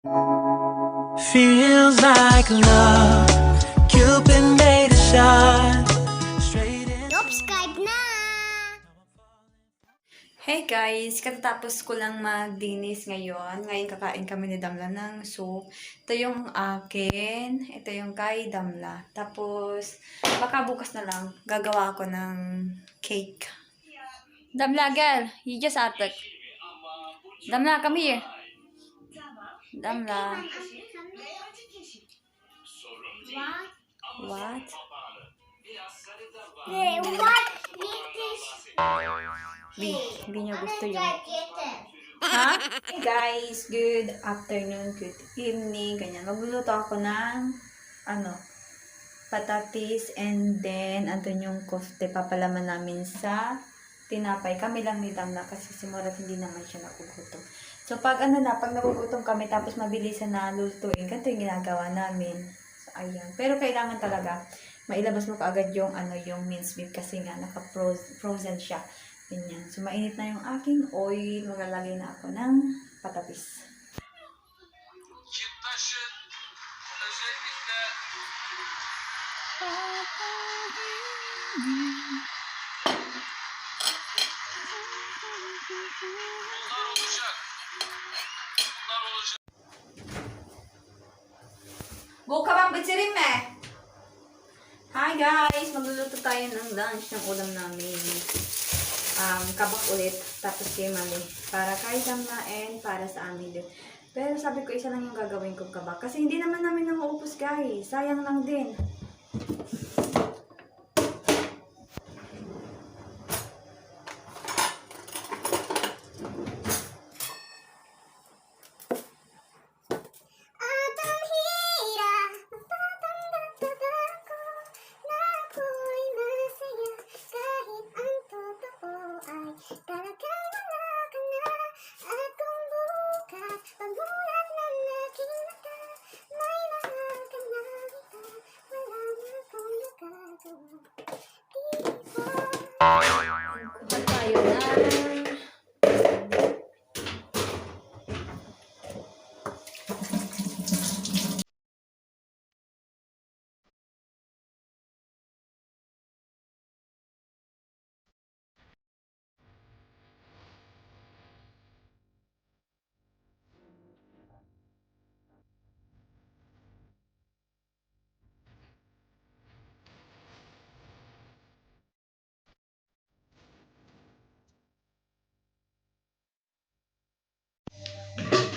Feels like love. Cupid made a shot. Straight in. Subscribe na! Hey guys, katatapos ko lang magdinis ngayon. Ngayon kakain kami ni Damla ng soup. Ito yung akin, ito yung kay Damla. Tapos, baka bukas na lang, gagawa ako ng cake. Damla, girl, you just ate. Damla, come here. Damla. What? What? Hindi niya gusto yun. Ha? Hey guys, good afternoon, good evening, ganyan. Magluluto ako ng, patatis, and then, andun yung kofte, papalaman namin sa tinapay. Kami lang ni Damla kasi si Morat hindi naman siya nakugutom. So, pag pag nagugutom kami, tapos mabilisan na lutuin, ganito yung ginagawa namin. So, ayan. Pero kailangan talaga, mailabas mo kaagad yung, yung minced beef kasi nga, naka-frozen siya. Ganyan. So, mainit na yung aking oil. Maglalagay na ako ng patatis. Buka bang bitsirin me? Hi guys! Magluluto tayo ng lunch ng ulam namin. Kabak ulit, tapos kay Mami. Para kay Damla and para sa amin din. Pero sabi ko isa lang yung gagawin kong kabak. Kasi hindi naman namin nauupos guys. Sayang lang din. At ang hirap, matatanda ko na ako'y masaya kahit ang totoo ay talagang wala ka na. At kung bukas pamulat ng aking mata, may mahal ka na kita, wala na akong nagagawa. Kuha tayo na.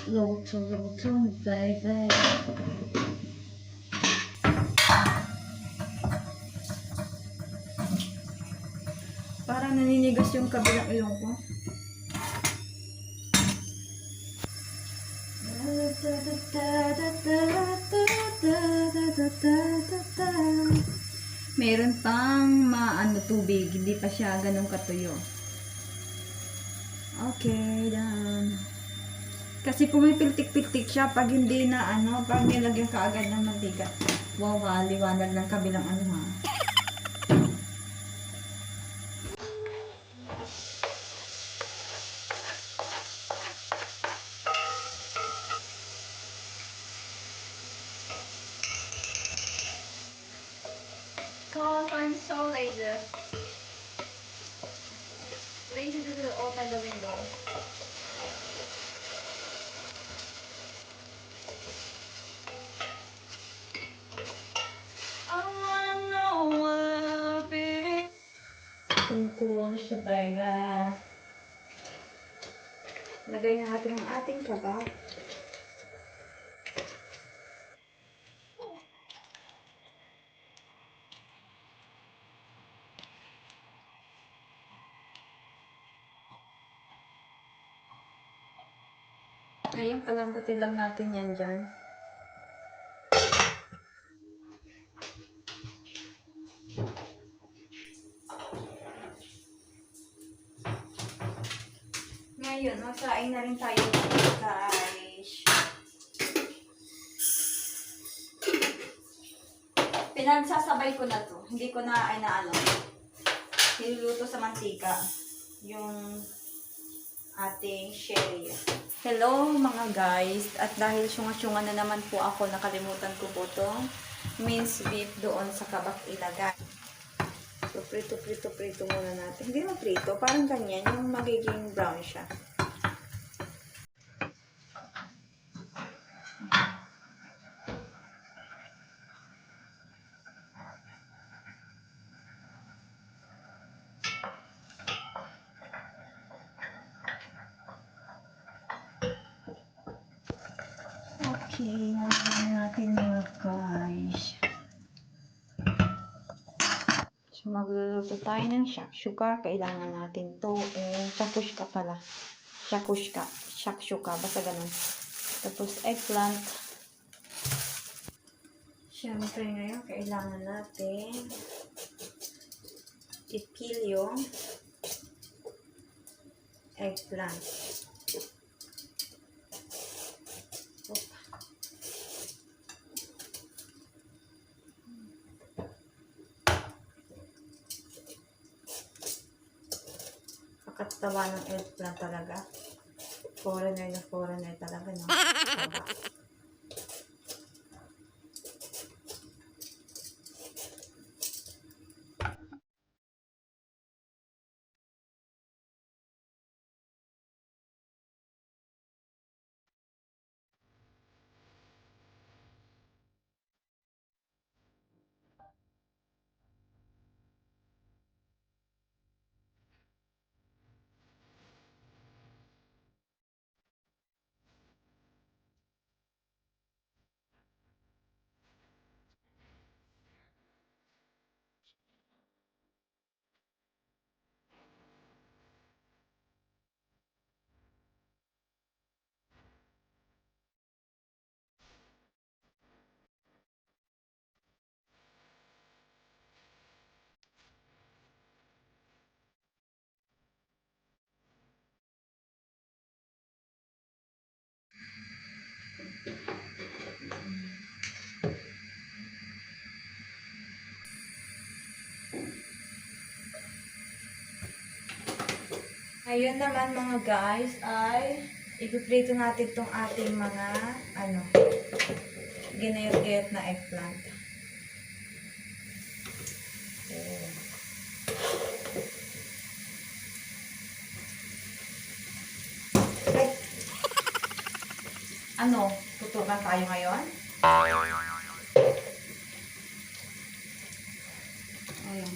Luto, baby. Parang naninigas yung kabilang ilong ko. Meron pang tubig, hindi pa siya ganun katuyo. Okay, done. Kasi pumipiltik-piltik siya pag hindi na pag nilagyan ka agad ng mantika. Wow, liwanag ng kabilang ha. Cause I'm so lazy. Lazy to open the window. I wanna know what love is. Cool siya talaga. Lagay natin ang ating kabak. Ngayon, palambutin lang natin yan dyan. Ngayon, magsaing na rin tayo guys. Pinagsasabay ko na to. Hindi ko na niluluto sa mantika yung ating sherry. Hello mga guys, at dahil syunga-syunga na naman po ako, nakalimutan ko po itong minced beef doon sa kabak ilagay. So prito muna natin. Hindi mo prito, parang ganyan, yung magiging brown siya. Okay, nalagyan natin mga guys. So, magluluto tayo ng shakshuka. Kailangan natin to. Shakshuka pala. Shakshuka. Basta ganun. Tapos, eggplant. Siyempre ngayon, kailangan natin i-peel yung eggplant. Kakatawa ng eggplant talaga. Foreigner talaga, no? Ngayon naman mga guys ay ipiprito natin itong ating mga ginayat-gayat na eggplant. Okay. Tutukan tayo ngayon? Ayan.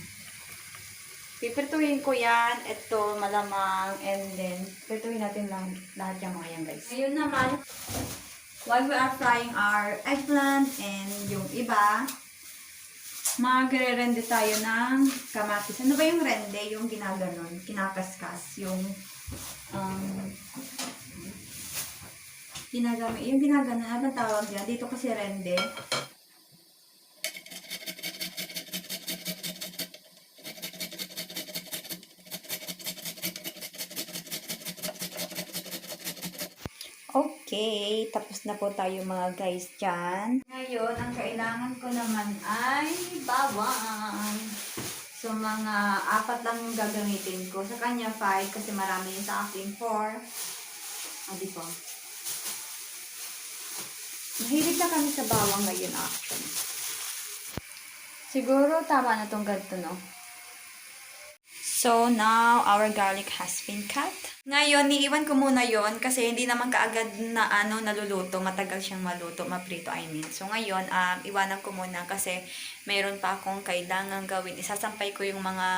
Pipirtuhin ko yan. Ito, malamang. And then, pirtuhin natin lang lahat yung mga yan, guys. Ngayon naman, while we are frying our eggplant and yung iba, magre-rende tayo ng kamatis. Ano ba yung rende? Yung ginaganon, kinakaskas. Yung ginaganon. Ano tawag yan? Dito kasi rende. Okay, tapos na po tayo mga guys dyan. Ngayon, ang kailangan ko naman ay bawang. So, mga 4 lang yung gagamitin ko. Sa kanya 5 kasi marami yun sa akin 4. Di ba? Mahilig na kami sa bawang ngayon actually. Siguro tama na tong ganito, no? So, now, our garlic has been cut. Ngayon, niiwan ko muna yon kasi hindi naman kaagad na naluluto. Matagal siyang maluto, maprito, I mean. So, ngayon, iwanan ko muna kasi mayroon pa akong kailangan gawin. Isasampay ko yung mga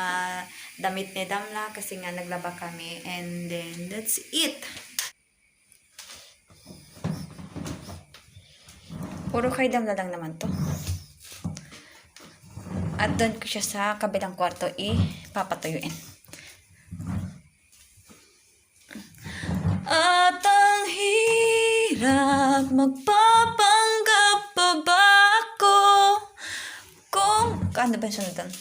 damit ni Damla kasi nga naglaba kami. And then, that's it. Puro kay Damla lang naman to. At doon ko siya sa kabilang kwarto papatuyuin. At ang hirap, magpapanggap pa ba ako? Ano ba yung sunod doon?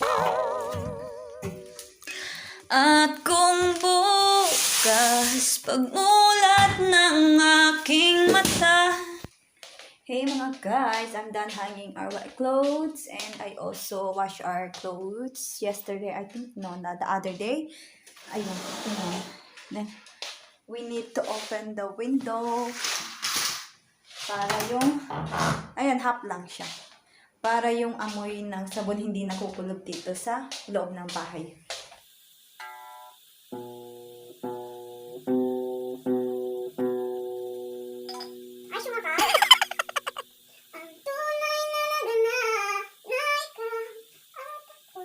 At kung bukas pagmulat ng aking mata. Hey mga guys, I'm done hanging our clothes and I also wash our clothes yesterday, I think, no, the other day. Ayun, then we need to open the window para yung, ayan, half lang siya. Para yung amoy ng sabon hindi nakukulog dito sa loob ng bahay. Ay, sumakal! Ang tunay na laganap na ikaw at ako.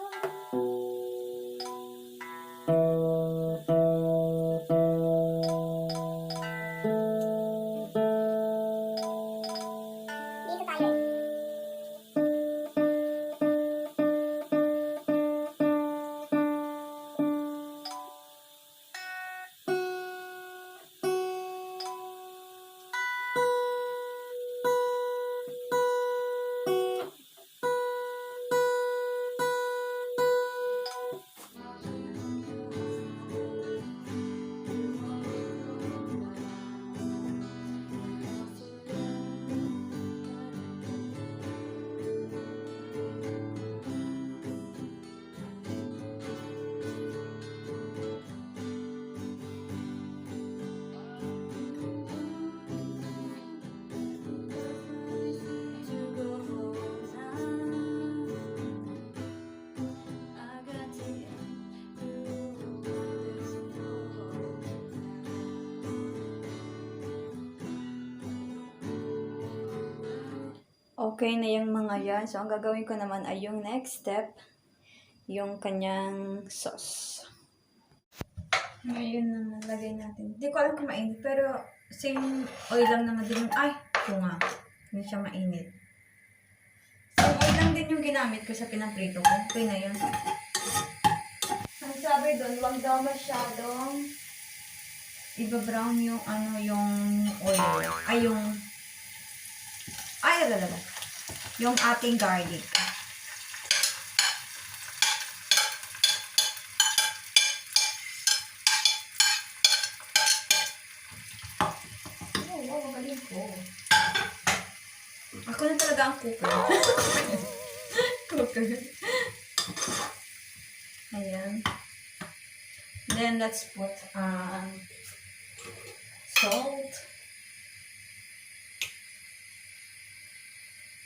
Dito tayo. Okay na yung mga yan. So, ang gagawin ko naman ay yung next step, yung kanyang sauce. Ngayon na nalagay natin. Hindi ko alam kung mainit, pero same oil lang naman din yung, ay, ito nga. Hindi siya mainit. Same oil lang din yung ginamit ko sa pinaprito ko. Okay na yun. Ang sabi doon, wag daw masyadong iba-brown yung yung oil. Yung ating garlic. Wow, magaling ko. Ako na talaga ang cooker. Cooker. Ayan. Then, let's put salt.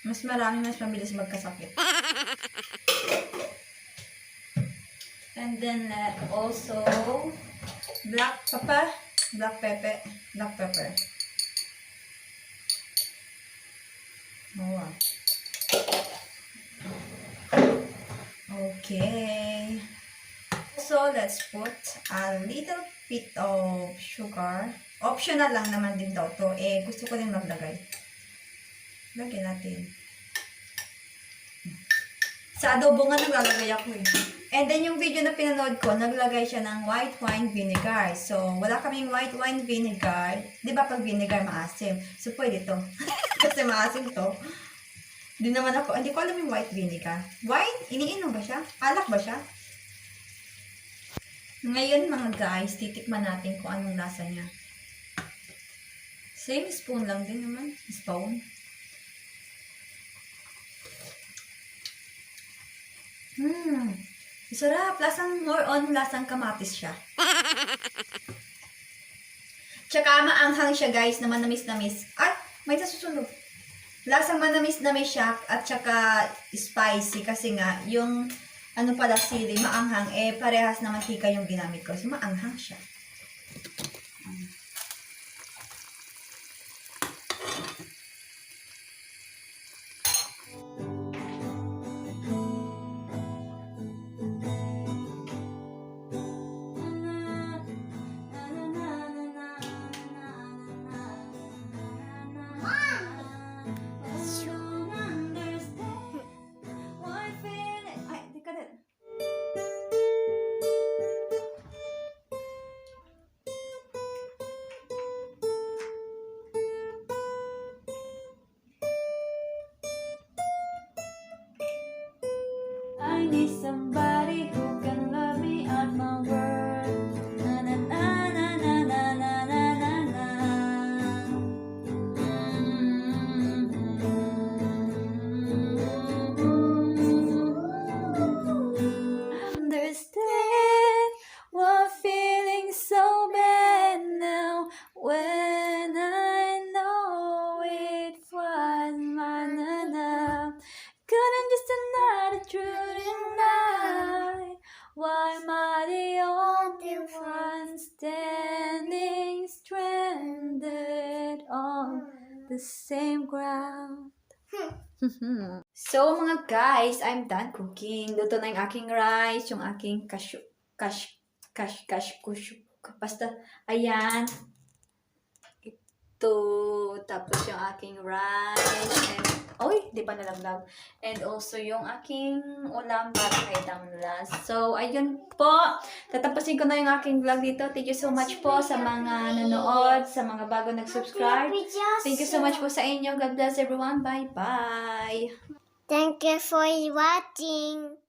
Mas marami, mas mabilis magkasakit. And then, also, black pepper. Oh, wow. Okay. So, let's put a little bit of sugar. Optional lang naman din daw to. Gusto ko din maglagay. Lagyan natin. Sa adobo nga naglalagay ako eh. And then yung video na pinanood ko, naglagay siya ng white wine vinegar. So, wala kaming white wine vinegar. Di ba pag vinegar maasim? So, pwede to. Kasi maasim to. Hindi ko alam yung white vinegar. White? Iniinom ba siya? Alak ba siya? Ngayon mga guys, titikman natin kung anong lasa niya. Same spoon lang din naman. Spoon. Sarap. More on lasang kamatis siya. Tsaka maanghang siya guys, na manamis-namis. Ay, may nasusunog. Lasang manamis-namis siya at tsaka spicy kasi nga yung sili, maanghang. Parehas na mantika yung ginamit ko. So, maanghang siya. I need somebody who can love me at my word. Na na na na na na na na na na. Understand what feeling so bad now. the same ground. So mga guys, I'm done cooking. Luto na yung aking rice, yung aking basta, ayan. Ito, tapos yung aking rice, and, di ba nalaglag? And also yung aking ulam para kay Damlas. So, ayun po. Tatapusin ko na yung aking vlog dito. Thank you so much po sa mga nanonood, sa mga bago nag-subscribe. Thank you so much po sa inyo. God bless everyone. Bye-bye. Thank you for watching.